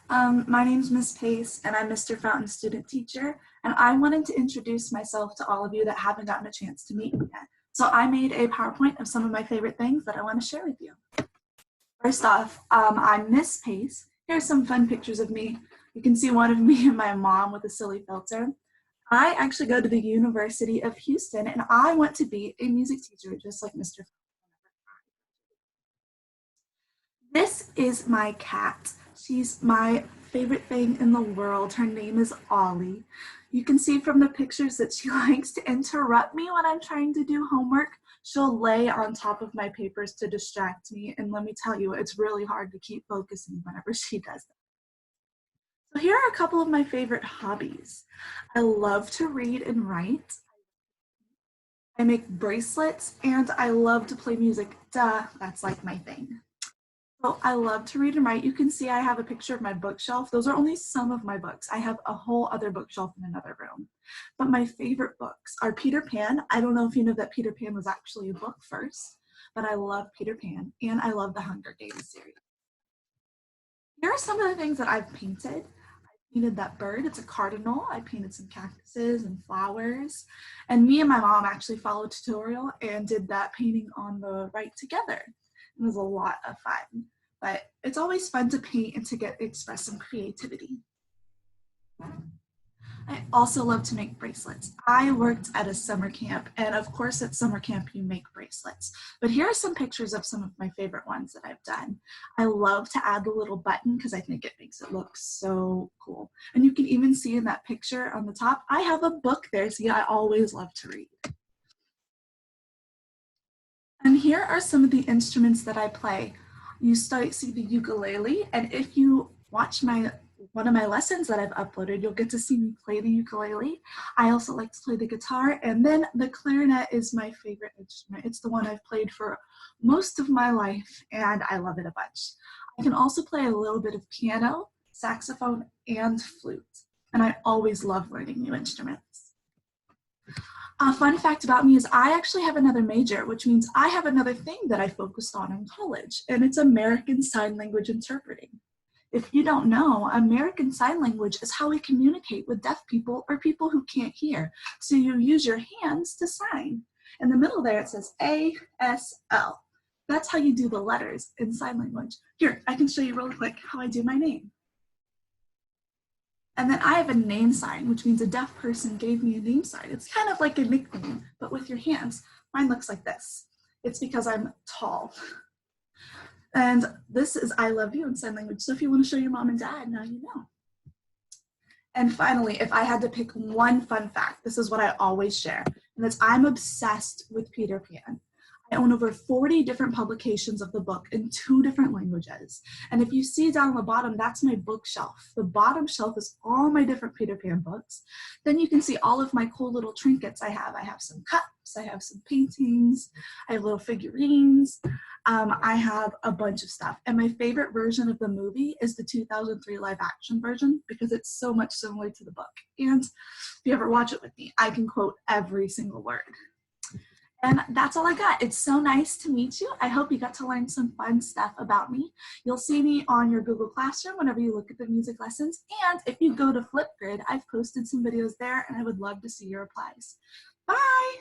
My name's Miss Pace, and I'm Mr. Fountain's student teacher, and I wanted to introduce myself to all of you that haven't gotten a chance to meet me yet. So I made a PowerPoint of some of my favorite things that I want to share with you. First off, I'm Miss Pace. Here's some fun pictures of me. You can see one of me and my mom with a silly filter. I actually go to the University of Houston, and I want to be a music teacher, just like Mr. Fountain. This is my cat. She's my favorite thing in the world. Her name is OLLIE. You can see from the pictures that she likes to interrupt me when I'm trying to do homework. She'll lay on top of my papers to distract me, and let me tell you, it's really hard to keep focusing whenever she does that. So here are a couple of my favorite hobbies. I love to read and write. I make bracelets, and I love to play music. Duh, that's like my thing. So I love to read and write. You can see I have a picture of my bookshelf. Those are only some of my books. I have a whole other bookshelf in another room. But my favorite books are Peter Pan. I don't know if you know that Peter Pan was actually a book first, but I love Peter Pan, and I love the Hunger Games series. Here are some of the things that I've painted. I painted that bird. It's a cardinal. I painted some cactuses and flowers. And me and my mom actually followed a tutorial and did that painting on the right together. It was a lot of fun, but it's always fun to paint and to express some creativity. I also love to make bracelets. I worked at a summer camp, and of course at summer camp you make bracelets. But here are some pictures of some of my favorite ones that I've done. I love to add the little button because I think it makes it look so cool. And you can even see in that picture on the top, I have a book there. See, I always love to read. And here are some of the instruments that I play. You see the ukulele, and if you watch one of my lessons that I've uploaded, you'll get to see me play the ukulele. I also like to play the guitar, and then the clarinet is my favorite instrument. It's the one I've played for most of my life, and I love it a bunch. I can also play a little bit of piano, saxophone, and flute, and I always love learning new instruments. A fun fact about me is I actually have another major, which means I have another thing that I focused on in college, and it's American Sign Language interpreting. If you don't know, American Sign Language is how we communicate with deaf people or people who can't hear. So you use your hands to sign. In the middle there it says A-S-L. That's how you do the letters in sign language. Here, I can show you real quick how I do my name. And then I have a name sign, which means a deaf person gave me a name sign. It's kind of like a nickname, but with your hands. Mine looks like this. It's because I'm tall. And this is I love you in sign language. So if you want to show your mom and dad, now you know. And finally, if I had to pick one fun fact, this is what I always share, and that's I'm obsessed with Peter Pan. I own over 40 different publications of the book in 2 different languages. And if you see down the bottom, that's my bookshelf. The bottom shelf is all my different Peter Pan books. Then you can see all of my cool little trinkets I have. I have some cups, I have some paintings, I have little figurines. I have a bunch of stuff. And my favorite version of the movie is the 2003 live action version because it's so much similar to the book. And if you ever watch it with me, I can quote every single word. And that's all I got. It's so nice to meet you. I hope you got to learn some fun stuff about me. You'll see me on your Google Classroom whenever you look at the music lessons. And if you go to Flipgrid, I've posted some videos there, and I would love to see your replies. Bye!